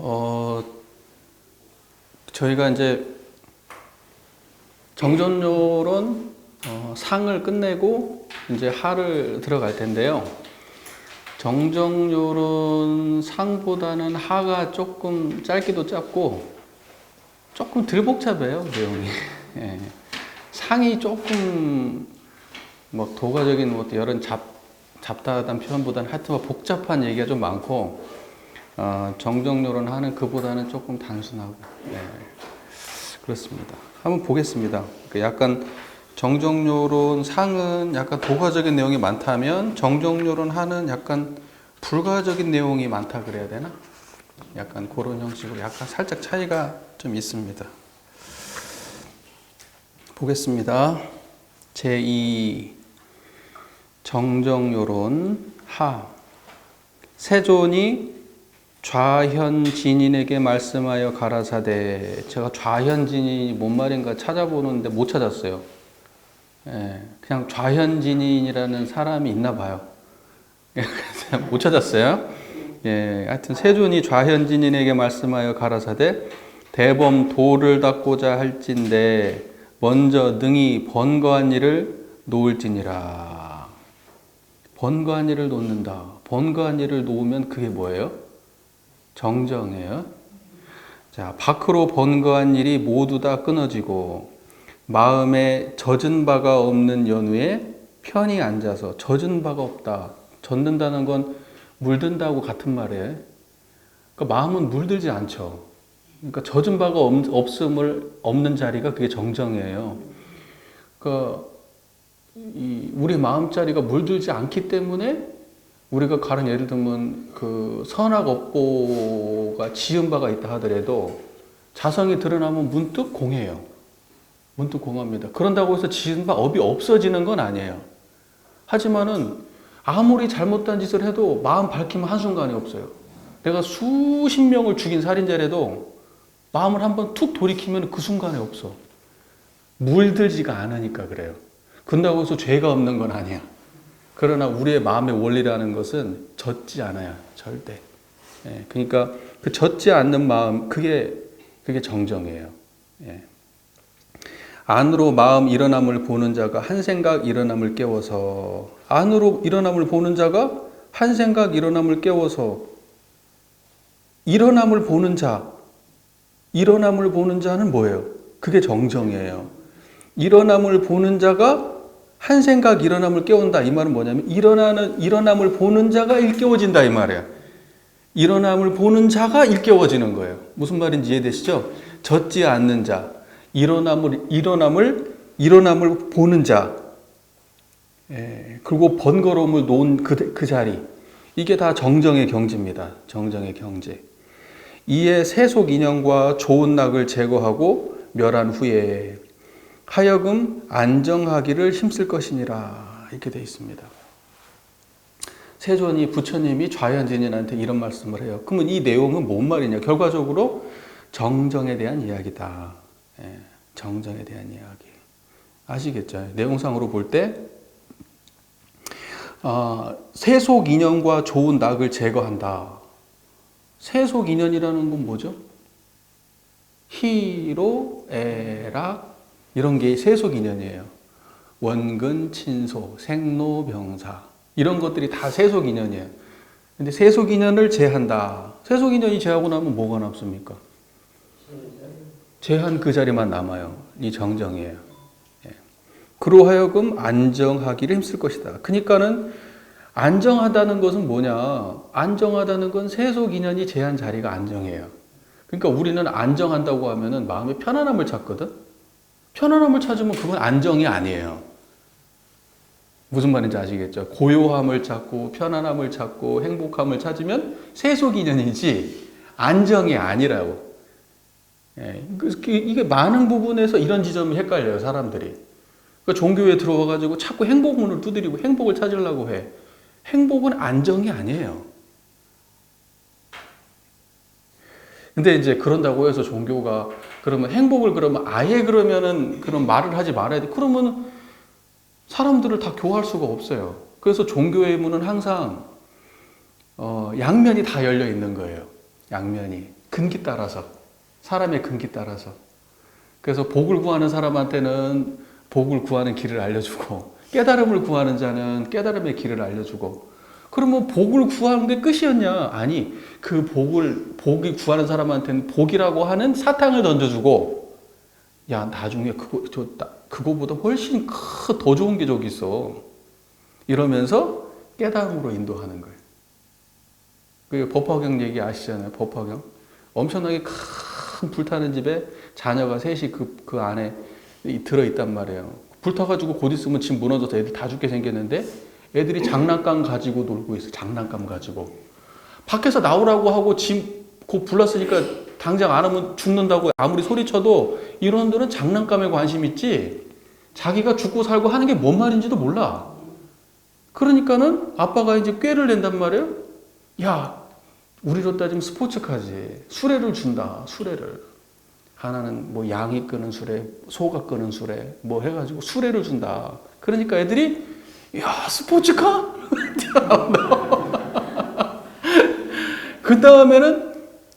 어, 저희가 이제 정전요론 상을 끝내고 이제 하를 들어갈 텐데요. 정정요론 상보다는 하가 조금 짧기도 짧고 조금 덜 복잡해요, 내용이. 예. 상이 조금 뭐 도가적인 뭐 여러 잡다한 표현보다는 하여튼 뭐 복잡한 얘기가 좀 많고 정정요론 하는 그보다는 조금 단순하고 그렇습니다. 한번 보겠습니다. 약간 정정요론 상은 약간 도가적인 내용이 많다면 정정요론 하는 약간 불가적인 내용이 많다 그래야 되나? 약간 그런 형식으로 약간 살짝 차이가 좀 있습니다. 보겠습니다. 제2 정정요론 하. 세존이 좌현진인에게 말씀하여 가라사대. 제가 좌현진인이 뭔 말인가 찾아보는데 못 찾았어요. 그냥 좌현진인이라는 사람이 있나 봐요. 그래서 못 찾았어요. 하여튼 세존이 좌현진인에게 말씀하여 가라사대 대범 도를 닦고자 할진대 먼저 능히 번거한 일을 놓을지니라. 번거한 일을 놓는다. 번거한 일을 놓으면 그게 뭐예요? 정정이에요. 자, 밖으로 번거한 일이 모두 다 끊어지고 마음에 젖은 바가 없는 연후에 편히 앉아서 젖은 바가 없다. 젖는다는 건 물든다고 같은 말이에요. 그러니까 마음은 물들지 않죠. 그러니까 젖은 바가 없는 자리가 그게 정정이에요. 그러니까 우리 마음자리가 물들지 않기 때문에 우리가 가령 예를 들면 그 선악업보가 지은 바가 있다 하더라도 자성이 드러나면 문득 공해요. 문득 공합니다. 그런다고 해서 지은 바 업이 없어지는 건 아니에요. 하지만은 아무리 잘못된 짓을 해도 마음 밝히면 한순간에 없어요. 내가 수십 명을 죽인 살인자라도 마음을 한번 툭 돌이키면 그 순간에 없어. 물들지가 않으니까 그래요. 그런다고 해서 죄가 없는 건 아니야. 그러나 우리의 마음의 원리라는 것은 젖지 않아요. 절대. 그러니까 그 젖지 않는 마음, 그게 정정이에요. 안으로 마음 일어남을 보는 자가 한 생각 일어남을 깨워서 안으로 일어남을 보는 자가 한 생각 일어남을 깨워서 일어남을 보는 자는 뭐예요? 그게 정정이에요. 일어남을 보는 자가 한 생각 일어남을 깨운다. 이 말은 뭐냐면 일어남을 보는 자가 일깨워진다 이 말이에요. 일어남을 보는 자가 일깨워지는 거예요. 무슨 말인지 이해되시죠? 젖지 않는 자, 일어남을 보는 자, 그리고 번거로움을 놓은 그 자리, 이게 다 정정의 경지입니다. 정정의 경지. 이에 세속 인연과 좋은 낙을 제거하고 멸한 후에 하여금 안정하기를 힘쓸 것이니라. 이렇게 되어 있습니다. 세존이 부처님이 좌현진인한테 이런 말씀을 해요. 그러면 이 내용은 뭔 말이냐? 결과적으로 정정에 대한 이야기다. 정정에 대한 이야기. 아시겠죠? 내용상으로 볼 때 세속 인연과 좋은 낙을 제거한다. 세속 인연이라는 건 뭐죠? 희로, 애락, 이런 게 세속 인연이에요. 원근, 친소, 생로병사 이런 것들이 다 세속 인연이에요. 근데 세속 인연을 제한다. 세속 인연이 제하고 나면 뭐가 남습니까? 제한 그 자리만 남아요. 이 정정이에요. 그로 하여금 안정하기를 힘쓸 것이다. 그러니까는 안정하다는 것은 뭐냐? 안정하다는 건 세속 인연이 제한 자리가 안정이에요. 그러니까 우리는 안정한다고 하면은 마음의 편안함을 찾거든. 편안함을 찾으면 그건 안정이 아니에요. 무슨 말인지 아시겠죠? 고요함을 찾고 편안함을 찾고 행복함을 찾으면 세속 인연이지 안정이 아니라고. 이게 많은 부분에서 이런 지점이 헷갈려요, 사람들이. 그러니까 종교에 들어와가지고 자꾸 행복문을 두드리고 행복을 찾으려고 해. 행복은 안정이 아니에요. 근데 이제 그런다고 해서 종교가 그러면 행복을 그러면 아예 그러면은 그런 말을 하지 말아야 돼. 그러면 사람들을 다 교화할 수가 없어요. 그래서 종교의 문은 항상 양면이 다 열려 있는 거예요. 양면이. 근기 따라서, 사람의 근기 따라서. 그래서 복을 구하는 사람한테는 복을 구하는 길을 알려주고, 깨달음을 구하는 자는 깨달음의 길을 알려주고. 그러면 복을 구하는 게 끝이었냐? 아니, 그 복이 구하는 사람한테는 복이라고 하는 사탕을 던져주고, 야, 나중에 그거보다 훨씬 더 좋은 게 저기 있어. 이러면서 깨달음으로 인도하는 거예요. 그 법화경 얘기 아시잖아요. 법화경. 엄청나게 큰 불타는 집에 자녀가 셋이 그 안에 들어있단 말이에요. 불타가지고 곧 있으면 집 무너져서 애들 다 죽게 생겼는데 애들이 장난감 가지고 놀고 있어. 장난감 가지고. 밖에서 나오라고 하고 집 곧 불났으니까 당장 안 하면 죽는다고 아무리 소리쳐도 이런들은 장난감에 관심 있지 자기가 죽고 살고 하는 게 뭔 말인지도 몰라. 그러니까는 아빠가 이제 꾀를 낸단 말이에요. 야, 우리로 따지면 스포츠카지. 수레를 준다. 수레를. 하나는 뭐 양이 끄는 수레, 소가 끄는 수레 뭐 해가지고 수레를 준다. 그러니까 애들이 야, 스포츠카? 그 다음에는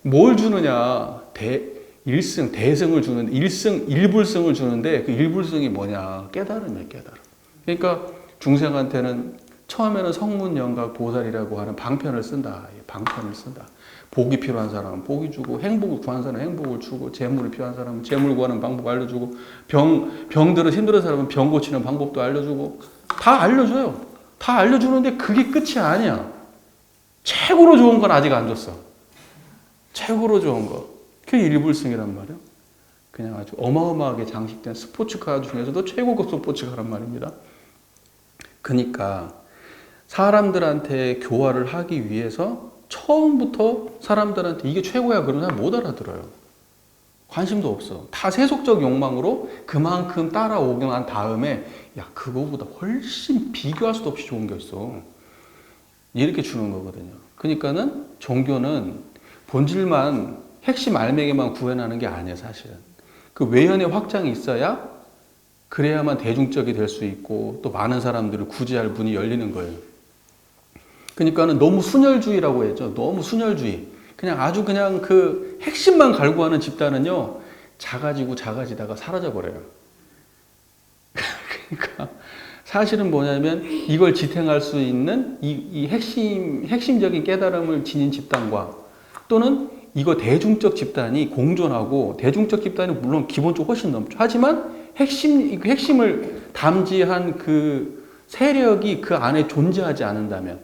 뭘 주느냐? 대승을 주는데, 일불승을 주는데, 그 일불승이 뭐냐? 깨달음이에요, 깨달음. 그러니까 중생한테는 처음에는 성문영각 보살이라고 하는 방편을 쓴다. 방편을 쓴다. 복이 필요한 사람은 복이 주고, 행복을 구하는 사람은 행복을 주고, 재물이 필요한 사람은 재물 구하는 방법 알려주고, 병들어 힘들은 사람은 병 고치는 방법도 알려주고, 다 알려줘요. 다 알려주는데 그게 끝이 아니야. 최고로 좋은 건 아직 안 줬어. 최고로 좋은 거. 그게 일불승이란 말이에요. 그냥 아주 어마어마하게 장식된 스포츠카 중에서도 최고급 스포츠카란 말입니다. 그러니까 사람들한테 교화를 하기 위해서 처음부터 사람들한테 이게 최고야 그러면 잘 못 알아들어요. 관심도 없어. 다 세속적 욕망으로 그만큼 따라오게 한 다음에 야, 그거보다 훨씬 비교할 수도 없이 좋은 게 있어. 이렇게 주는 거거든요. 그러니까는 종교는 본질만 핵심 알맹이만 구해나는 게 아니에요, 사실은. 그 외연의 확장이 있어야 그래야만 대중적이 될 수 있고 또 많은 사람들을 구제할 문이 열리는 거예요. 그러니까는 너무 순혈주의라고 했죠. 너무 순혈주의. 그냥 아주 그냥 그 핵심만 갈구하는 집단은요, 작아지다가 사라져버려요. 그러니까 사실은 뭐냐면 이걸 지탱할 수 있는 이 핵심적인 깨달음을 지닌 집단과 또는 이거 대중적 집단이 공존하고 대중적 집단이 물론 기본적으로 훨씬 넘죠. 하지만 핵심을 담지한 그 세력이 그 안에 존재하지 않는다면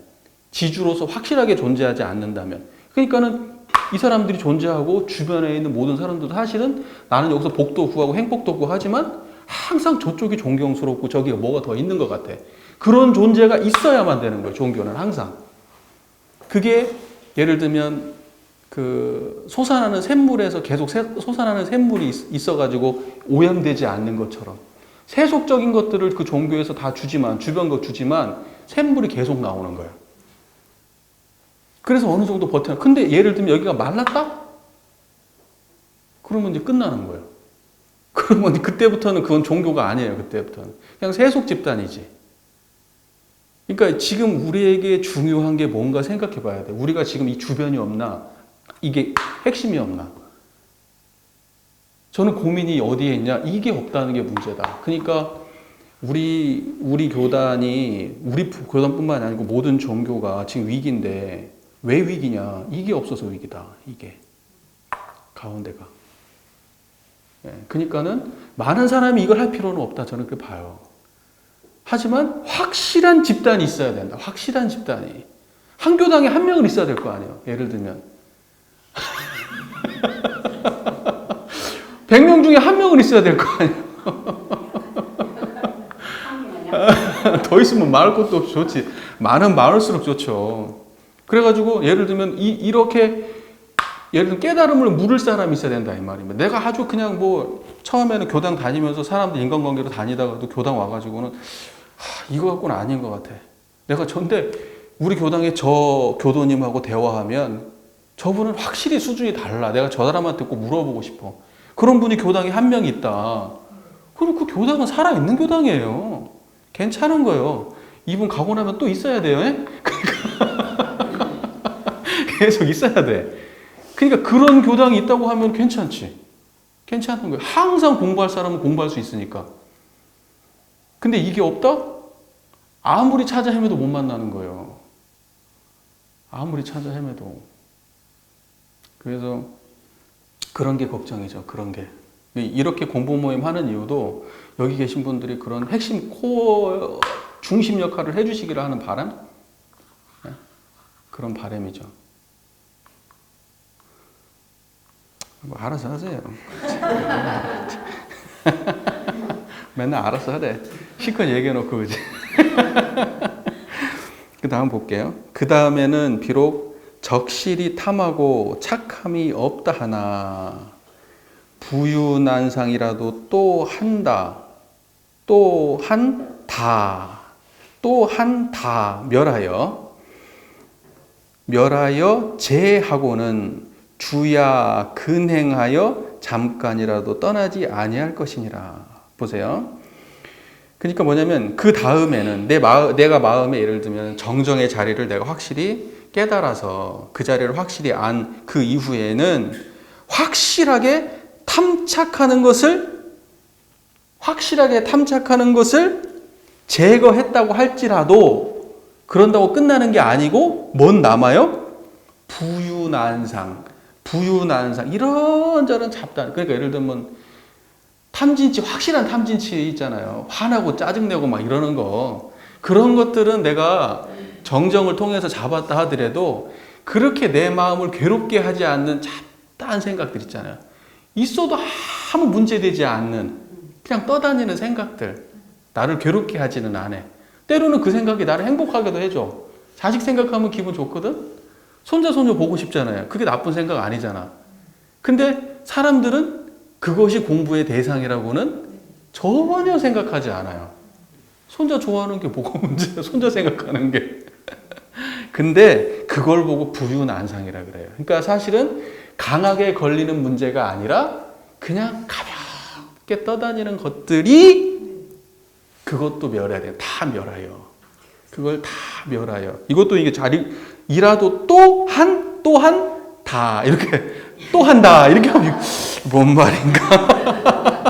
지주로서 확실하게 존재하지 않는다면 그러니까는 이 사람들이 존재하고 주변에 있는 모든 사람들도 사실은 나는 여기서 복도 구하고 행복도 구하지만 항상 저쪽이 존경스럽고 저기가 뭐가 더 있는 것 같아. 그런 존재가 있어야만 되는 거예요. 종교는 항상. 그게 예를 들면 그 솟아나는 샘물에서 계속 솟아나는 샘물이 있어가지고 오염되지 않는 것처럼 세속적인 것들을 그 종교에서 다 주지만 주변 것 주지만 샘물이 계속 나오는 거예요. 그래서 어느 정도 버텨. 근데 예를 들면 여기가 말랐다? 그러면 이제 끝나는 거예요. 그러면 그때부터는 그건 종교가 아니에요. 그때부터는 그냥 세속 집단이지. 그러니까 지금 우리에게 중요한 게 뭔가 생각해 봐야 돼. 우리가 지금 이 주변이 없나? 이게 핵심이 없나? 저는 고민이 어디에 있냐? 이게 없다는 게 문제다. 그러니까 우리 교단이 우리 교단뿐만 아니고 모든 종교가 지금 위기인데 왜 위기냐? 이게 없어서 위기다. 이게 가운데가. 그러니까는 많은 사람이 이걸 할 필요는 없다. 저는 그렇게 봐요. 하지만 확실한 집단이 있어야 된다. 확실한 집단이. 한 교당에 한 명은 있어야 될 거 아니에요. 예를 들면 100명 중에 한 명은 있어야 될 거 아니에요. 더 있으면 많을 것도 없이 좋지. 많을수록 좋죠. 그래가지고 예를 들면 이렇게 예를 들면 깨달음을 물을 사람이 있어야 된다 이 말입니다. 내가 아주 그냥 뭐 처음에는 교당 다니면서 사람들 인간관계로 다니다가도 교당 와가지고는 이거 갖고는 아닌 것 같아. 내가 전데 우리 교당에 저 교도님하고 대화하면 저분은 확실히 수준이 달라. 내가 저 사람한테 꼭 물어보고 싶어. 그런 분이 교당에 한 명 있다. 그리고 그 교당은 살아있는 교당이에요. 괜찮은 거예요. 이분 가고 나면 또 있어야 돼요. 그러니까 계속 있어야 돼. 그러니까 그런 교당이 있다고 하면 괜찮지. 괜찮은 거예요. 항상 공부할 사람은 공부할 수 있으니까. 근데 이게 없다? 아무리 찾아 헤매도 못 만나는 거예요. 아무리 찾아 헤매도. 그래서 그런 게 걱정이죠. 그런 게. 이렇게 공부 모임 하는 이유도 여기 계신 분들이 그런 핵심 코어 중심 역할을 해주시기를 하는 바람? 네? 그런 바람이죠. 뭐 알아서 하세요. 맨날 알아서 하래. 실컷 얘기해놓고 그지. 그 다음 볼게요. 그 다음에는 비록 적실히 탐하고 착함이 없다 하나 부유난상이라도 또 한다. 또 한다. 또 한다. 멸하여 제하고는 주야 근행하여 잠깐이라도 떠나지 아니할 것이니라. 보세요. 그러니까 뭐냐면 그 다음에는 내가 마음에 예를 들면 정정의 자리를 내가 확실히 깨달아서 그 자리를 확실히 안 그 이후에는 확실하게 탐착하는 것을 제거했다고 할지라도 그런다고 끝나는 게 아니고 뭔 남아요? 부유난상 이런저런 잡단. 그러니까 예를 들면 탐진치, 확실한 탐진치 있잖아요. 화나고 짜증내고 막 이러는 거. 그런 것들은 내가 정정을 통해서 잡았다 하더라도 그렇게 내 마음을 괴롭게 하지 않는 잡다한 생각들 있잖아요. 있어도 아무 문제되지 않는 그냥 떠다니는 생각들. 나를 괴롭게 하지는 않아. 때로는 그 생각이 나를 행복하게도 해줘. 자식 생각하면 기분 좋거든? 손자, 손녀 보고 싶잖아요. 그게 나쁜 생각 아니잖아. 근데 사람들은 그것이 공부의 대상이라고는 전혀 생각하지 않아요. 손자 좋아하는 게 뭐가 문제야? 손자 생각하는 게. 근데 그걸 보고 부유난상이라 그래요. 그러니까 사실은 강하게 걸리는 문제가 아니라 그냥 가볍게 떠다니는 것들이 그것도 멸해야 돼요. 다 멸해요. 그걸 다 멸하여. 이것도 이게 이라도 또한 다 이렇게 또 한다 이렇게 하면 뭔 말인가?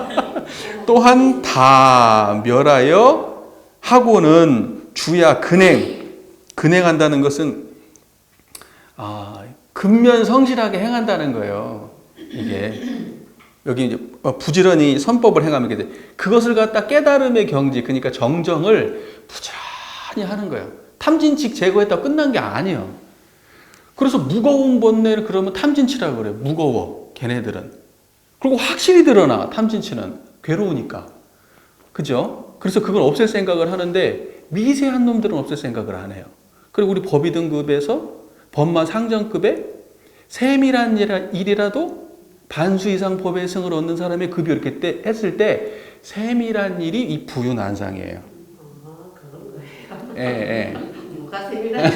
또한 다 멸하여 하고는 주야 근행한다는 것은 근면 성실하게 행한다는 거예요. 이게 여기 이제 부지런히 선법을 행하면 돼. 그것을 갖다 깨달음의 경지, 그러니까 정정을 부지런히 하는 거예요. 탐진치 제거했다고 끝난 게 아니에요. 그래서 무거운 번뇌를 그러면 탐진치라고 그래요. 무거워, 걔네들은. 그리고 확실히 드러나, 탐진치는. 괴로우니까. 그죠? 그래서 그걸 없앨 생각을 하는데 미세한 놈들은 없앨 생각을 안 해요. 그리고 우리 법의 등급에서 법만 상정급에 세밀한 일이라도 반수 이상 법의 승을 얻는 사람의 급이 이렇게 했을 때 세밀한 일이 이 부유난상이에요. 그런 거예요. 예. 누가 세밀하게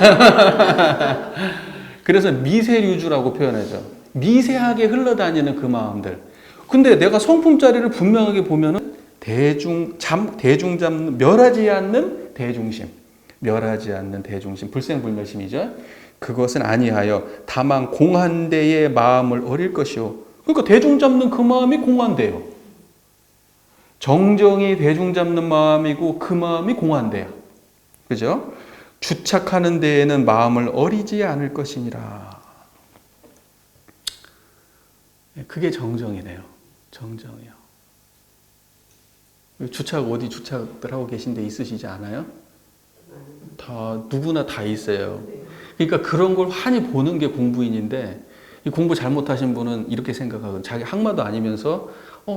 그래서 미세류주라고 표현하죠. 미세하게 흘러다니는 그 마음들. 근데 내가 성품 자리를 분명하게 보면은 대중 잡는 멸하지 않는 대중심. 불생불멸심이죠. 그것은 아니하여 다만 공한대의 마음을 어릴 것이요. 그러니까 대중 잡는 그 마음이 공한대요. 정정이 대중 잡는 마음이고 그 마음이 공한대요. 그죠? 주착하는 데에는 마음을 어리지 않을 것이니라. 그게 정정이네요. 정정이요. 어디 주착들 하고 계신 데 있으시지 않아요? 누구나 다 있어요. 그러니까 그런 걸 환히 보는 게 공부인인데, 이 공부 잘못하신 분은 이렇게 생각하거든. 자기 학마도 아니면서,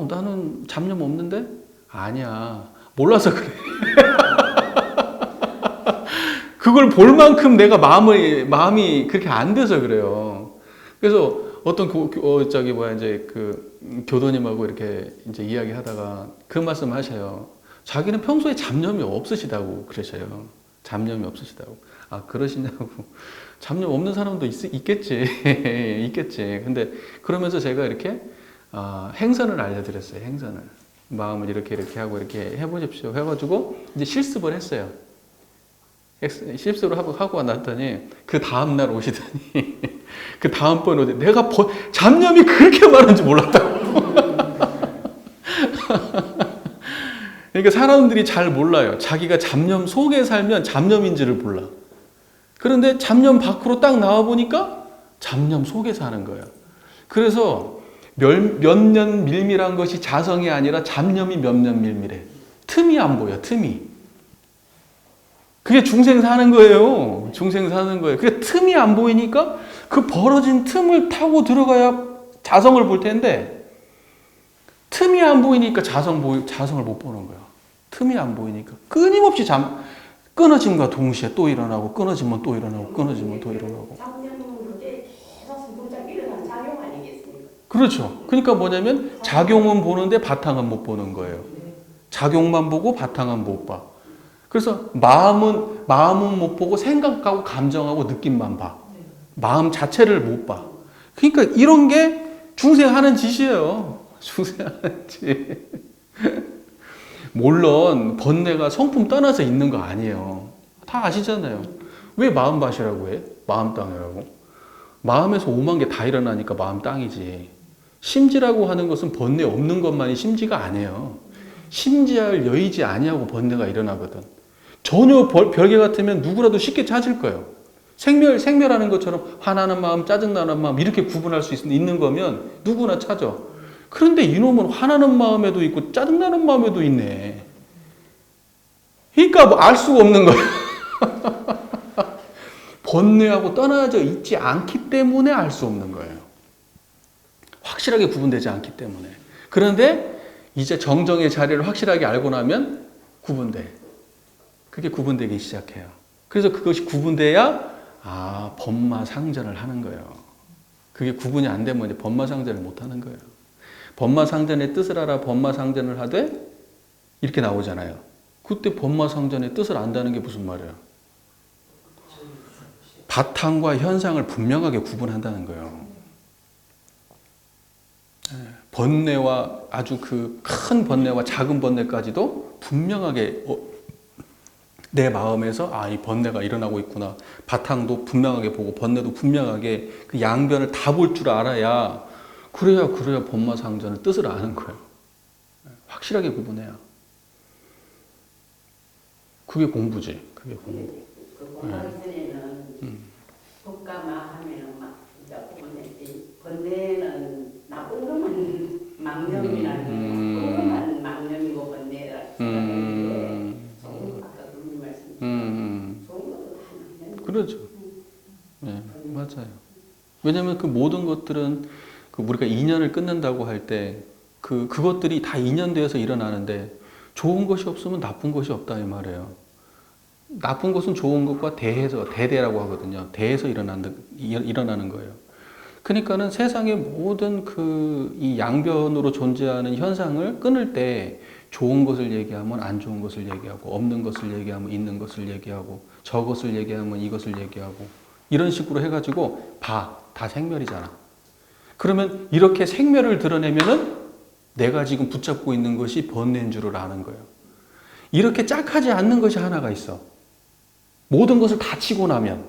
나는 잡념 없는데? 아니야. 몰라서 그래. 그걸 볼 만큼 내가 마음이 그렇게 안 돼서 그래요. 그래서 어떤 교도님하고 이렇게 이제 이야기 하다가 그 말씀 하셔요. 자기는 평소에 잡념이 없으시다고 그러셔요. 잡념이 없으시다고. 그러시냐고. 잡념 없는 사람도 있겠지. 있겠지. 근데 그러면서 제가 이렇게, 행선을 알려드렸어요. 행선을. 마음을 이렇게 하고 이렇게 해보십시오. 해가지고 이제 실습을 했어요. 실습을 하고 났더니 그 다음날 오시더니 그 다음번에 오더니 내가 잡념이 그렇게 많은지 몰랐다고. 그러니까 사람들이 잘 몰라요. 자기가 잡념 속에 살면 잡념인지를 몰라. 그런데 잡념 밖으로 딱 나와보니까 잡념 속에 사는 거예요. 그래서 몇년 밀밀한 것이 자성이 아니라 잡념이 몇년 밀밀해. 틈이 안 보여, 틈이. 그게 중생 사는 거예요. 중생 사는 거예요. 그게 틈이 안 보이니까 그 벌어진 틈을 타고 들어가야 자성을 볼 텐데 틈이 안 보이니까 자성을 못 보는 거예요. 틈이 안 보이니까 끊임없이 끊어짐과 동시에 또 일어나고 끊어지면 또 일어나고 끊어지면 또 일어나고. 작년은 그게 계속 수동적 일어난 작용 아니겠습니까? 그렇죠. 그러니까 뭐냐면 작용은 보는데 바탕은 못 보는 거예요. 작용만 보고 바탕은 못 봐. 그래서 마음은 못 보고 생각하고 감정하고 느낌만 봐. 마음 자체를 못 봐. 그러니까 이런 게 중생하는 짓이에요. 중생하는 짓. 물론 번뇌가 성품 떠나서 있는 거 아니에요. 다 아시잖아요. 왜 마음 밭이라고 해? 마음 땅이라고. 마음에서 5만 개 다 일어나니까 마음 땅이지. 심지라고 하는 것은 번뇌 없는 것만이 심지가 아니에요. 심지할 여의지 아니하고 번뇌가 일어나거든. 전혀 별개 같으면 누구라도 쉽게 찾을 거예요. 생멸하는 것처럼 화나는 마음, 짜증나는 마음 이렇게 구분할 수 있는 거면 누구나 찾아. 그런데 이놈은 화나는 마음에도 있고 짜증나는 마음에도 있네. 그러니까 뭐 알 수가 없는 거예요. 번뇌하고 떠나져 있지 않기 때문에 알 수 없는 거예요. 확실하게 구분되지 않기 때문에. 그런데 이제 정정의 자리를 확실하게 알고 나면 구분돼. 그게 구분되기 시작해요. 그래서 그것이 구분돼야 법마상전을 하는 거예요. 그게 구분이 안 되면 이제 법마상전을 못 하는 거예요. 법마상전의 뜻을 알아 법마상전을 하되 이렇게 나오잖아요. 그때 법마상전의 뜻을 안다는 게 무슨 말이에요? 바탕과 현상을 분명하게 구분한다는 거예요. 번뇌와 아주 그 큰 번뇌와 작은 번뇌까지도 분명하게 내 마음에서 이 번뇌가 일어나고 있구나. 바탕도 분명하게 보고 번뇌도 분명하게 그 양변을 다 볼 줄 알아야 그래야 법마상전의 뜻을 아는 거예요. 확실하게 구분해야. 그게 공부지. 그게 공부. 그 공부하기 전에는 독가마 하면은 막 진짜 구분했지. 번뇌는 나쁜 것만 망념이라는 나쁜 것만 망념이고 번뇌라 생각했는데 좋은 것 아까 그런 말씀. 좋은 것도 다 망념. 그렇죠. 네, 맞아요. 왜냐하면 그 모든 것들은 우리가 인연을 끊는다고 할 때 그것들이 다 인연되어서 일어나는데 좋은 것이 없으면 나쁜 것이 없다 이 말이에요. 나쁜 것은 좋은 것과 대대라고 하거든요. 대해서 일어나는 거예요. 그러니까는 세상의 모든 이 양변으로 존재하는 현상을 끊을 때 좋은 것을 얘기하면 안 좋은 것을 얘기하고 없는 것을 얘기하면 있는 것을 얘기하고 저것을 얘기하면 이것을 얘기하고 이런 식으로 해가지고 다 생멸이잖아. 그러면 이렇게 생멸을 드러내면은 내가 지금 붙잡고 있는 것이 번뇌인 줄을 아는 거예요. 이렇게 짝하지 않는 것이 하나가 있어. 모든 것을 다 치고 나면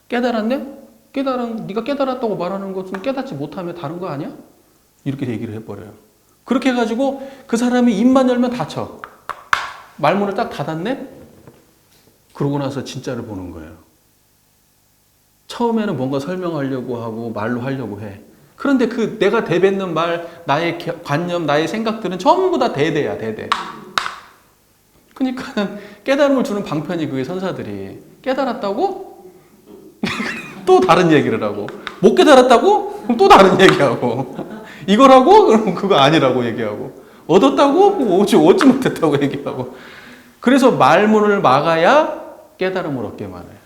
깨달았네? 네가 깨달았다고 말하는 것은 깨닫지 못하면 다른 거 아니야? 이렇게 얘기를 해버려요. 그렇게 해가지고 그 사람이 입만 열면 닫혀. 말문을 딱 닫았네? 그러고 나서 진짜를 보는 거예요. 처음에는 뭔가 설명하려고 하고 말로 하려고 해. 그런데 내가 대뱉는 말, 나의 관념, 나의 생각들은 전부 다 대대야, 대대. 그러니까 깨달음을 주는 방편이 그게 선사들이 깨달았다고? 또 다른 얘기를 하고 못 깨달았다고? 그럼 또 다른 얘기하고 이거라고? 그럼 그거 아니라고 얘기하고 얻었다고? 얻지 못했다고 얘기하고 그래서 말문을 막아야 깨달음을 얻게 말해요.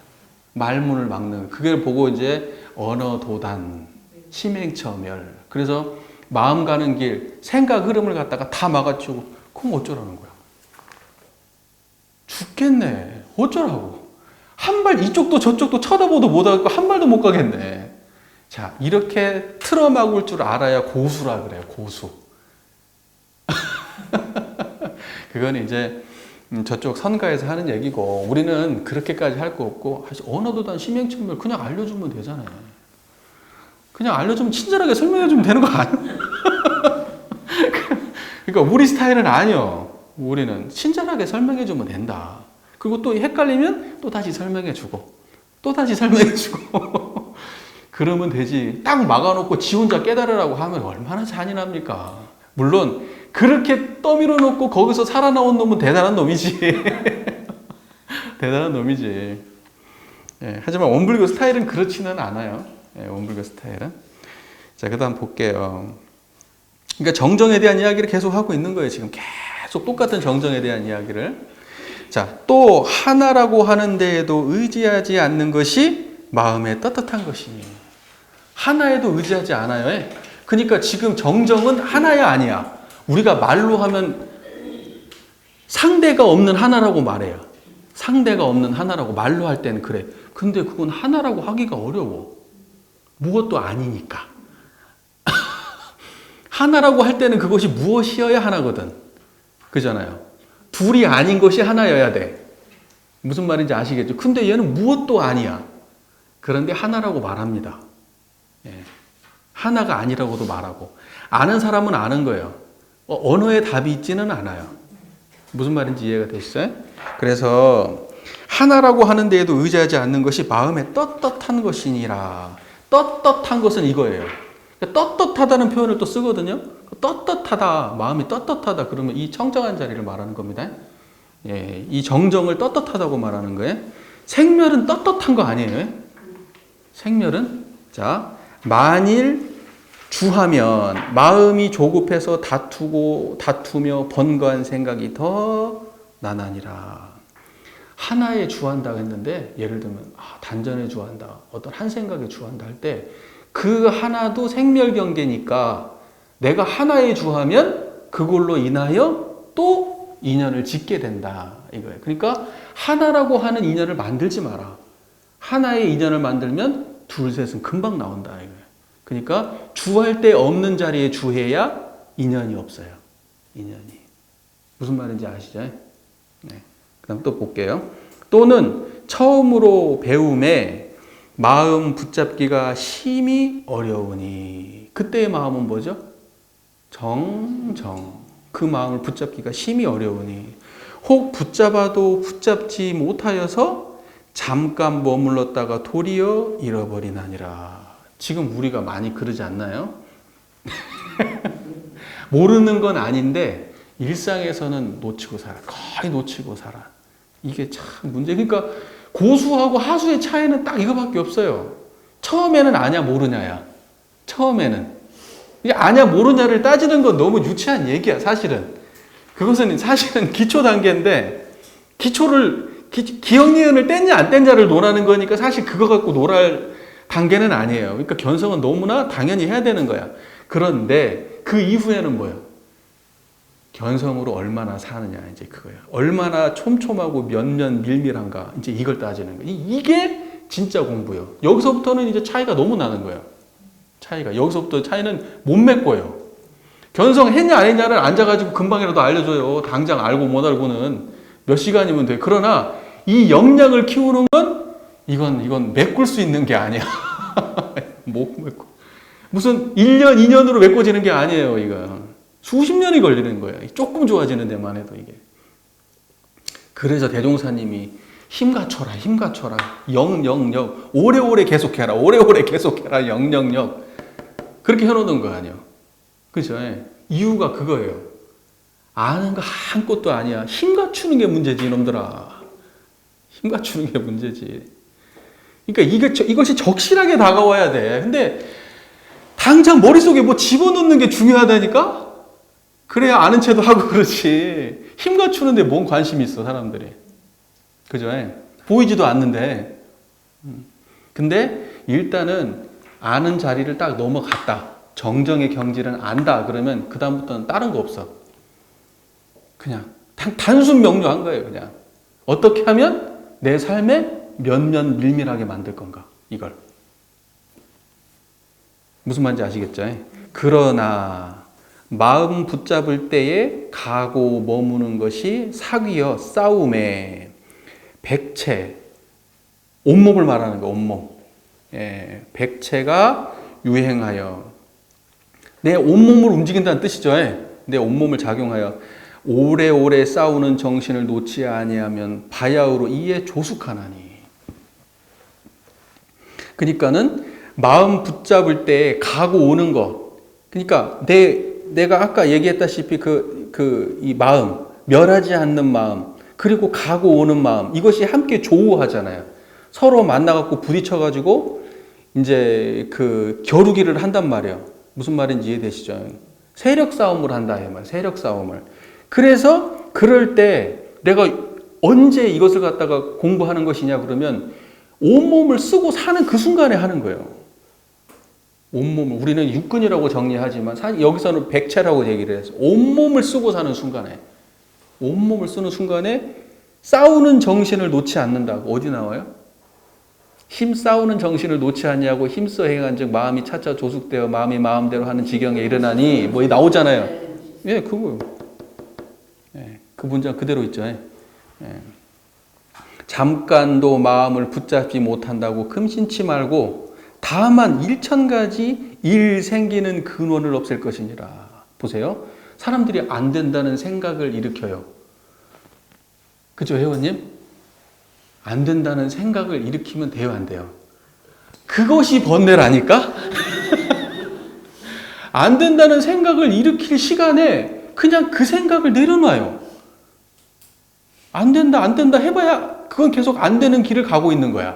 말문을 막는 그걸 보고 이제 언어도단 심행처멸 그래서 마음 가는 길 생각 흐름을 갖다가 다 막아치우고 그럼 어쩌라는 거야? 죽겠네. 어쩌라고? 한 발 이쪽도 저쪽도 쳐다보도 못하고 한 발도 못 가겠네. 자, 이렇게 틀어막을 줄 알아야 고수라 그래요. 고수. 그건 이제 저쪽 선가에서 하는 얘기고 우리는 그렇게까지 할 거 없고 언어도단 심행천멸 그냥 알려주면 되잖아요. 그냥 알려주면 친절하게 설명해주면 되는 거 아니야? 그러니까 우리 스타일은 아니요. 우리는 친절하게 설명해주면 된다. 그리고 또 헷갈리면 또 다시 설명해주고 또 다시 설명해주고 그러면 되지. 딱 막아놓고 지 혼자 깨달으라고 하면 얼마나 잔인합니까? 물론 그렇게 떠밀어 놓고 거기서 살아나온 놈은 대단한 놈이지. 대단한 놈이지. 예, 하지만 원불교 스타일은 그렇지는 않아요. 예, 원불교 스타일은. 자, 그 다음 볼게요. 그러니까 정정에 대한 이야기를 계속 하고 있는 거예요. 지금 계속 똑같은 정정에 대한 이야기를. 자, 또 하나라고 하는 데에도 의지하지 않는 것이 마음의 떳떳한 것이니. 하나에도 의지하지 않아요. 예? 그러니까 지금 정정은 하나야 아니야. 우리가 말로 하면 상대가 없는 하나라고 말해요. 상대가 없는 하나라고 말로 할 때는 그래. 근데 그건 하나라고 하기가 어려워. 무엇도 아니니까. 하나라고 할 때는 그것이 무엇이어야 하나거든. 그잖아요. 둘이 아닌 것이 하나여야 돼. 무슨 말인지 아시겠죠? 근데 얘는 무엇도 아니야. 그런데 하나라고 말합니다. 예. 하나가 아니라고도 말하고. 아는 사람은 아는 거예요. 언어에 답이 있지는 않아요. 무슨 말인지 이해가 되시죠? 그래서 하나라고 하는 데에도 의지하지 않는 것이 마음에 떳떳한 것이니라. 떳떳한 것은 이거예요. 떳떳하다는 표현을 또 쓰거든요. 떳떳하다, 마음이 떳떳하다 그러면 이 청정한 자리를 말하는 겁니다. 예, 이 정정을 떳떳하다고 말하는 거예요. 생멸은 떳떳한 거 아니에요. 생멸은 자 만일 주하면 마음이 조급해서 다투며 번거한 생각이 더 나나니라. 하나에 주한다 했는데 예를 들면 단전에 주한다, 어떤 한 생각에 주한다 할 때 그 하나도 생멸경계니까 내가 하나에 주하면 그걸로 인하여 또 인연을 짓게 된다 이거예요. 그러니까 하나라고 하는 인연을 만들지 마라. 하나의 인연을 만들면 둘 셋은 금방 나온다 이거예요. 그러니까 주할 때 없는 자리에 주해야 인연이 없어요. 인연이. 무슨 말인지 아시죠? 네. 그 다음 또 볼게요. 또는 처음으로 배움에 마음 붙잡기가 심히 어려우니. 그때의 마음은 뭐죠? 정정. 그 마음을 붙잡기가 심히 어려우니. 혹 붙잡아도 붙잡지 못하여서 잠깐 머물렀다가 도리어 잃어버리나니라. 지금 우리가 많이 그러지 않나요? 모르는 건 아닌데 일상에서는 놓치고 살아. 거의 놓치고 살아. 이게 참 문제. 그러니까 고수하고 하수의 차이는 딱 이거밖에 없어요. 처음에는 아냐 모르냐야. 처음에는. 이게 아냐 모르냐를 따지는 건 너무 유치한 얘기야 사실은. 그것은 사실은 기초 단계인데 기억니은을 뗐냐 안 뗐냐를 논하는 거니까 사실 그거 갖고 놀할 단계는 아니에요. 그러니까 견성은 너무나 당연히 해야 되는 거야. 그런데 그 이후에는 뭐예요? 견성으로 얼마나 사느냐 이제 그거예요. 얼마나 촘촘하고 면면 밀밀한가 이제 이걸 따지는 거예요. 이게 진짜 공부예요. 여기서부터는 이제 차이가 너무 나는 거예요. 차이가 여기서부터 차이는 못 맺고요. 견성했냐 안 했냐를 앉아가지고 금방이라도 알려줘요. 당장 알고 못 알고는 몇 시간이면 돼. 그러나 이 역량을 키우는 건 이건 메꿀 수 있는 게 아니야. 못 메꿔. 무슨 1년, 2년으로 메꿔지는 게 아니에요, 이거. 수십 년이 걸리는 거예요. 조금 좋아지는 데만 해도 이게. 그래서 대종사님이 힘 갖춰라. 오래오래 계속해라. 영영영. 그렇게 해놓는 거 아니에요. 그죠? 이유가 그거예요. 아는 거 한 것도 아니야. 힘 갖추는 게 문제지, 이놈들아. 힘 갖추는 게 문제지. 그러니까 이것이 적실하게 다가와야 돼. 근데 당장 머릿속에 뭐 집어넣는 게 중요하다니까? 그래야 아는 체도 하고 그렇지. 힘 갖추는데 뭔 관심이 있어, 사람들이. 그죠? 보이지도 않는데. 근데 일단은 아는 자리를 딱 넘어갔다. 정정의 경지를 안다. 그러면 그다음부터는 다른 거 없어. 그냥 단순 명료한 거예요, 그냥. 어떻게 하면 내 삶에 면면 밀밀하게 만들 건가, 이걸. 무슨 말인지 아시겠죠? 그러나 마음 붙잡을 때에 가고 머무는 것이 사귀어 싸움에 백체, 온몸을 말하는 거, 온몸. 예, 백체가 유행하여 내 온몸을 움직인다는 뜻이죠. 예. 내 온몸을 작용하여 오래오래 싸우는 정신을 놓지 아니하면 바야흐로 이에 조숙하나니. 그러니까는 마음 붙잡을 때 가고 오는 것. 그러니까 내가 아까 얘기했다시피 이 마음, 멸하지 않는 마음, 그리고 가고 오는 마음, 이것이 함께 조우하잖아요. 서로 만나갖고 부딪혀가지고 이제 그 겨루기를 한단 말이에요. 무슨 말인지 이해되시죠? 세력 싸움을 한다, 이 말. 세력 싸움을. 그래서 그럴 때 내가 언제 이것을 갖다가 공부하는 것이냐 그러면 온몸을 쓰고 사는 그 순간에 하는 거예요. 온몸을. 우리는 육근이라고 정리하지만 사실 여기서는 백체라고 얘기를 해서 온몸을 쓰고 사는 순간에, 온몸을 쓰는 순간에 싸우는 정신을 놓지 않는다고. 어디 나와요? 힘 싸우는 정신을 놓지 않냐고 힘써 행한즉 마음이 차차 조숙되어 마음이 마음대로 하는 지경에 이르나니 뭐 나오잖아요. 예, 그거요. 예, 그 문장 그대로 있죠. 예. 잠깐도 마음을 붙잡지 못한다고 금신치 말고 다만 일천가지 일 생기는 근원을 없앨 것이니라. 보세요. 사람들이 안 된다는 생각을 일으켜요. 그죠, 회원님? 안 된다는 생각을 일으키면 돼요, 안 돼요? 그것이 번뇌라니까? 안 된다는 생각을 일으킬 시간에 그냥 그 생각을 내려놔요. 안 된다, 안 된다 해봐야 그건 계속 안 되는 길을 가고 있는 거야.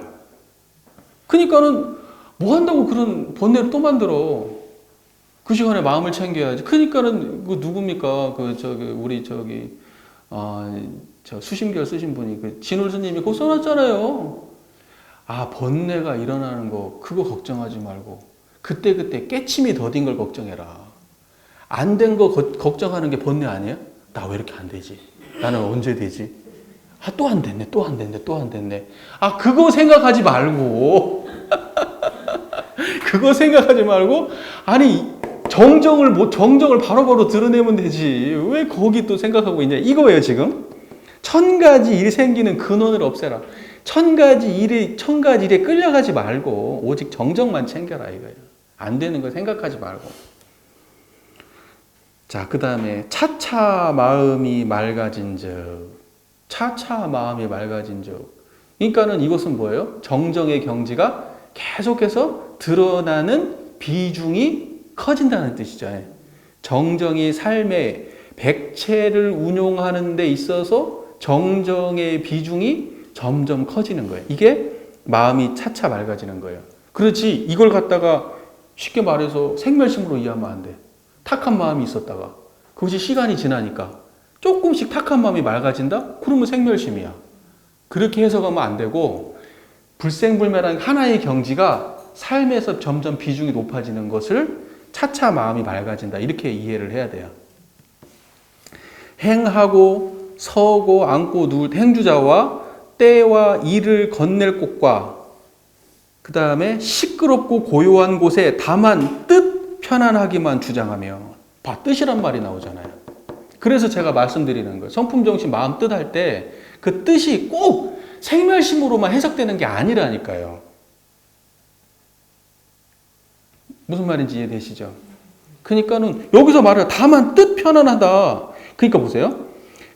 그러니까는 뭐 한다고 그런 번뇌를 또 만들어. 그 시간에 마음을 챙겨야지. 그러니까는 그 누굽니까? 우리 저 수심결 쓰신 분이 그 진울 스님이 그거 써놨잖아요. 아, 번뇌가 일어나는 거 그거 걱정하지 말고 그때 깨침이 더딘 걸 걱정해라. 안 된 거 걱정하는 게 번뇌 아니에요? 나 왜 이렇게 안 되지? 나는 언제 되지? 아, 또 안 됐네, 또 안 됐네, 또 안 됐네. 아, 그거 생각하지 말고 그거 생각하지 말고 아니 정정을 바로바로 드러내면 되지. 왜 거기 또 생각하고 있냐? 이거예요, 지금. 천가지 일 생기는 근원을 없애라. 천가지 일에 끌려가지 말고 오직 정정만 챙겨라 이거예요. 안 되는 거 생각하지 말고. 자, 그 다음에 차차 마음이 맑아진즉. 차차 마음이 맑아진즉. 그러니까는 이것은 뭐예요? 정정의 경지가 계속해서 드러나는 비중이 커진다는 뜻이죠. 정정이 삶의 백체를 운용하는 데 있어서 정정의 비중이 점점 커지는 거예요. 이게 마음이 차차 맑아지는 거예요. 그렇지 이걸 갖다가 쉽게 말해서 생멸심으로 이해하면 안 돼. 탁한 마음이 있었다가 그것이 시간이 지나니까 조금씩 탁한 마음이 맑아진다? 그러면 생멸심이야. 그렇게 해석하면 안 되고 불생불멸한 하나의 경지가 삶에서 점점 비중이 높아지는 것을 차차 마음이 맑아진다. 이렇게 이해를 해야 돼요. 행하고 서고 앉고 누울 행주자와 때와 일을 건넬 곳과 그 다음에 시끄럽고 고요한 곳에 다만 뜻 편안하기만 주장하며 뜻이란 말이 나오잖아요. 그래서 제가 말씀드리는 거예요. 성품정신 마음 뜻 할 때 그 뜻이 꼭 생멸심으로만 해석되는 게 아니라니까요. 무슨 말인지 이해되시죠? 그러니까는 여기서 말해요. 다만 뜻 편안하다. 그러니까 보세요.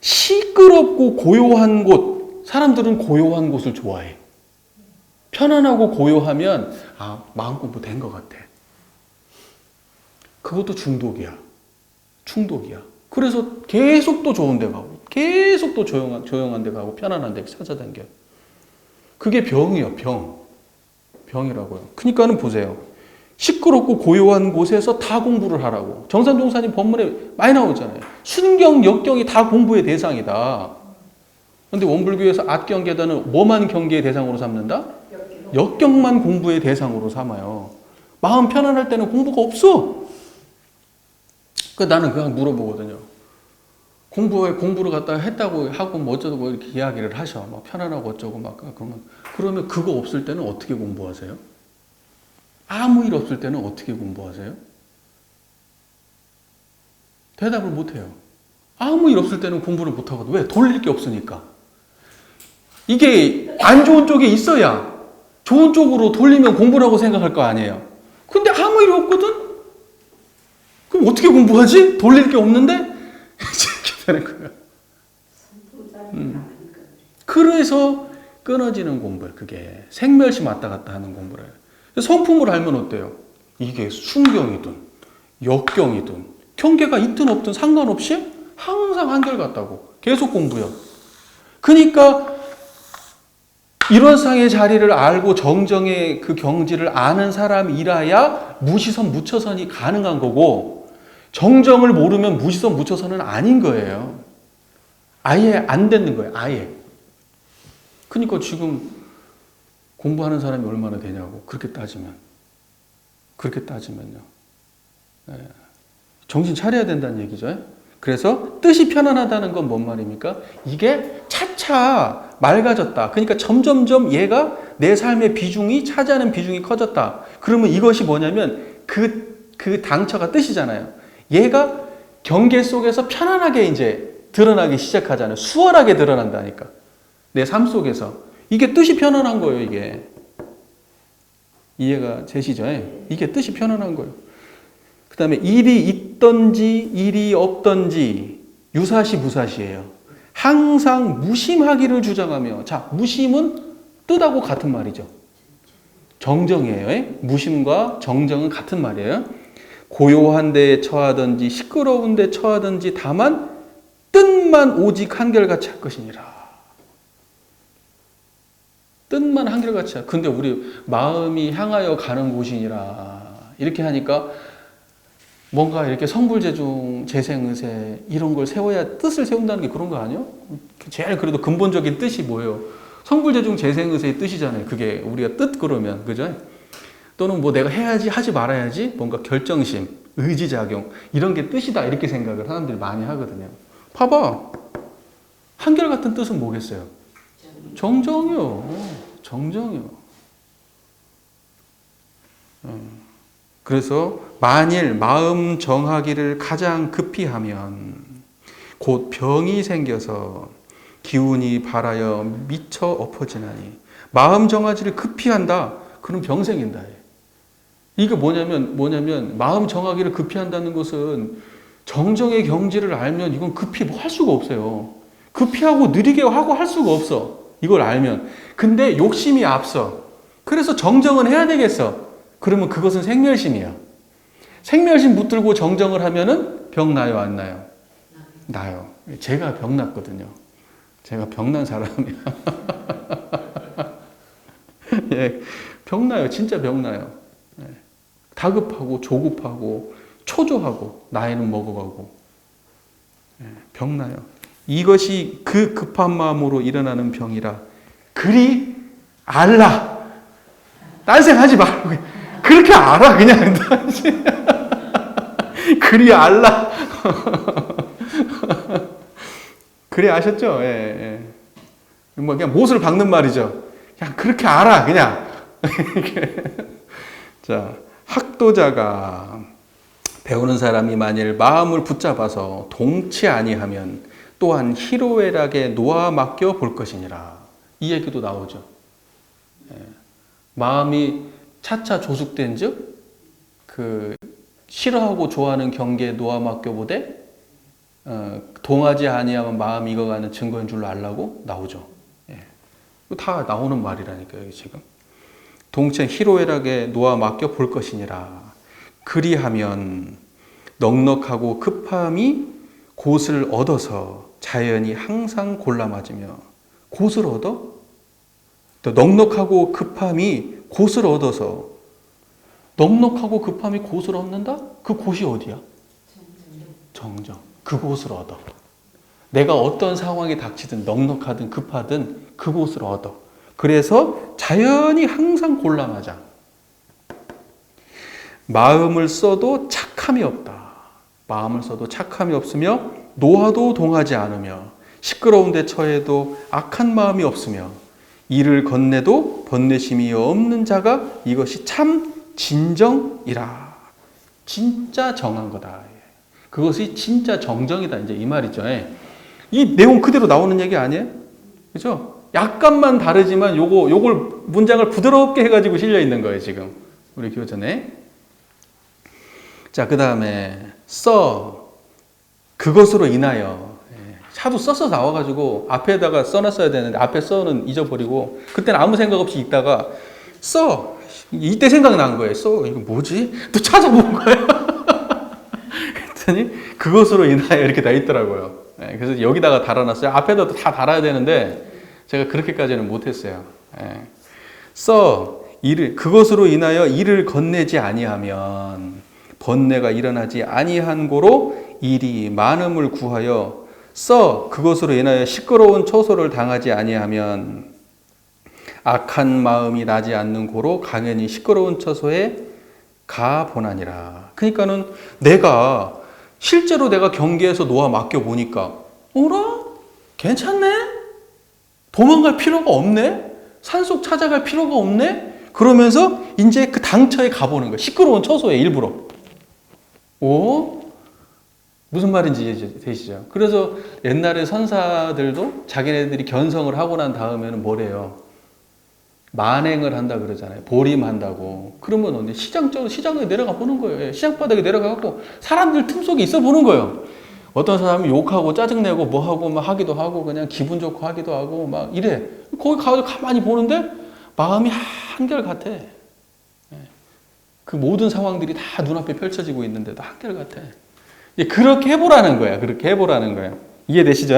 시끄럽고 고요한 곳. 사람들은 고요한 곳을 좋아해. 편안하고 고요하면 아, 마음 공부 된 것 같아. 그것도 중독이야. 충독이야. 그래서 계속 또 좋은 데 가고 계속 또 조용한 데 가고 편안한 데 찾아다녀. 그게 병이에요. 병이라고요. 그러니까는 보세요. 시끄럽고 고요한 곳에서 다 공부를 하라고. 정산동사님 법문에 많이 나오잖아요. 순경, 역경이 다 공부의 대상이다. 그런데 원불교에서 악경, 계단은 뭐만 경계의 대상으로 삼는다? 역경만 공부의 대상으로 삼아요. 마음 편안할 때는 공부가 없어. 나는 그냥 물어보거든요. 공부를 갖다가 했다고 하고 뭐 어쩌고 뭐 이렇게 이야기를 하셔. 막 편안하고 어쩌고 막 그러면 그거 없을 때는 어떻게 공부하세요? 아무 일 없을 때는 어떻게 공부하세요? 대답을 못해요. 아무 일 없을 때는 공부를 못하거든. 왜? 돌릴 게 없으니까. 이게 안 좋은 쪽에 있어야 좋은 쪽으로 돌리면 공부라고 생각할 거 아니에요. 근데 아무 일이 없거든? 그럼 어떻게 공부하지? 돌릴 게 없는데? 이렇게 되는 거예요. 그래서 끊어지는 공부예요. 그게 생멸심 왔다 갔다 하는 공부래요. 성품을 알면 어때요? 이게 순경이든 역경이든 경계가 있든 없든 상관없이 항상 한결같다고. 계속 공부요. 그러니까 일원상의 자리를 알고 정정의 그 경지를 아는 사람이라야 무시선 무처선이 가능한 거고, 정정을 모르면 무시선 무처선은 아닌 거예요. 아예 안 되는 거예요. 아예. 그러니까 지금 공부하는 사람이 얼마나 되냐고. 그렇게 따지면요. 네. 정신 차려야 된다는 얘기죠. 그래서 뜻이 편안하다는 건 뭔 말입니까? 이게 차차 맑아졌다. 그러니까 점점점 얘가 내 삶의 비중이 차지하는 비중이 커졌다. 그러면 이것이 뭐냐면 그 당처가 뜻이잖아요. 얘가 경계 속에서 편안하게 이제 드러나기 시작하잖아요. 수월하게 드러난다니까. 내 삶 속에서. 이게 뜻이 편안한 거예요, 이게. 이해가 되시죠? 이게 뜻이 편안한 거예요. 그 다음에 일이 있던지 일이 없던지 유사시 무사시예요. 항상 무심하기를 주장하며, 자, 무심은 뜻하고 같은 말이죠. 정정이에요. 무심과 정정은 같은 말이에요. 고요한 데에 처하든지 시끄러운 데 처하든지 다만 뜻만 오직 한결같이 할 것이니라. 뜻만 한결같이 할. 근데 우리 마음이 향하여 가는 곳이니라. 이렇게 하니까 뭔가 이렇게 성불재중, 재생의세 이런 걸 세워야 뜻을 세운다는 게 그런 거 아니에요? 제일 그래도 근본적인 뜻이 뭐예요? 성불재중, 재생의세의 뜻이잖아요. 그게 우리가 뜻 그러면, 그죠? 또는 뭐 내가 해야지, 하지 말아야지, 뭔가 결정심, 의지작용 이런 게 뜻이다 이렇게 생각을 사람들이 많이 하거든요. 봐봐. 한결같은 뜻은 뭐겠어요? 정정이요. 정정이요. 그래서 만일 마음 정하기를 가장 급히 하면 곧 병이 생겨서 기운이 발하여 미쳐 엎어지나니. 마음 정하기를 급히 한다. 그럼 병 생긴다. 이게 뭐냐면 마음 정하기를 급히 한다는 것은 정정의 경지를 알면 이건 급히 뭐 할 수가 없어요. 급히 하고 느리게 하고 할 수가 없어. 이걸 알면. 근데 욕심이 앞서. 그래서 정정은 해야 되겠어. 그러면 그것은 생멸심이야. 생멸심 붙들고 정정을 하면은 병 나요, 안 나요? 나요. 제가 병 났거든요. 제가 병난 사람이야. 예, 병 나요. 진짜 병 나요. 예. 다급하고 조급하고 초조하고 나이는 먹어가고 예, 병 나요. 이것이 그 급한 마음으로 일어나는 병이라. 그리 알라. 딴생하지 말고 그렇게 알아 그냥. 그리 알라. 그래 아셨죠? 예, 예. 뭐 그냥 못을 박는 말이죠. 그냥 그렇게 알아 그냥. 자, 학도자가 배우는 사람이 만일 마음을 붙잡아서 동치 아니하면 또한 희로애락에 놓아 맡겨 볼 것이니라. 이 얘기도 나오죠. 예. 마음이 차차 조숙된즉 그 싫어하고 좋아하는 경계에 놓아 맡겨 보되 동하지 아니하면 마음이 익어가는 증거인 줄로 알라고 나오죠. 예. 다 나오는 말이라니까요, 지금. 동체 희로애락에 놓아 맡겨 볼 것이니라. 그리하면 넉넉하고 급함이 곳을 얻어서 자연이 항상 골라맞으며. 곳을 얻어? 또 넉넉하고 급함이 곳을 얻어서. 넉넉하고 급함이 곳을 얻는다? 그 곳이 어디야? 정정. 그곳을 얻어. 내가 어떤 상황이 닥치든 넉넉하든 급하든 그곳을 얻어. 그래서 자연이 항상 골라맞아. 마음을 써도 착함이 없다. 마음을 써도 착함이 없으며 노화도 동하지 않으며 시끄러운 데 처해도 악한 마음이 없으며 이를 건네도 번뇌심이 없는 자가 이것이 참 진정이라. 진짜 정한 거다. 그것이 진짜 정정이다. 이제 이 말이죠. 예. 이 내용 그대로 나오는 얘기 아니에요? 그죠? 약간만 다르지만 요걸 문장을 부드럽게 해가지고 실려 있는 거예요, 지금. 우리 교전에. 자, 그 다음에, 그것으로 인하여. 하도 써서 나와가지고 앞에다가 써놨어야 되는데 앞에 써는 잊어버리고 그때는 아무 생각 없이 읽다가 이때 생각난 거예요. 이거 뭐지? 또 찾아본 거예요. 그랬더니 그것으로 인하여 이렇게 다 있더라고요. 그래서 여기다가 달아놨어요. 앞에다 다 달아야 되는데 제가 그렇게까지는 못했어요. 그것으로 인하여 이를 건네지 아니하면 번뇌가 일어나지 아니한 고로 일이 많음을 구하여 그것으로 인하여 시끄러운 처소를 당하지 아니하면 악한 마음이 나지 않는 고로 강연히 시끄러운 처소에 가 보나니라. 그러니까는 실제로 내가 경계에서 놓아 맡겨 보니까 어라? 괜찮네? 도망갈 필요가 없네? 산속 찾아갈 필요가 없네? 그러면서 이제 그 당처에 가보는 거예요. 시끄러운 처소에 일부러. 무슨 말인지 되시죠? 그래서 옛날에 선사들도 자기네들이 견성을 하고 난 다음에는 뭐래요? 만행을 한다 그러잖아요. 보림한다고. 그러면 시장에 내려가 보는 거예요. 시장 바닥에 내려가고 사람들 틈 속에 있어 보는 거예요. 어떤 사람이 욕하고 짜증내고 뭐하고 막 하기도 하고 그냥 기분 좋고 하기도 하고 막 이래. 거기 가서 가만히 보는데 마음이 한결같아. 그 모든 상황들이 다 눈앞에 펼쳐지고 있는데도 한결같아. 그렇게 해보라는 거야. 그렇게 해보라는 거예요. 이해되시죠?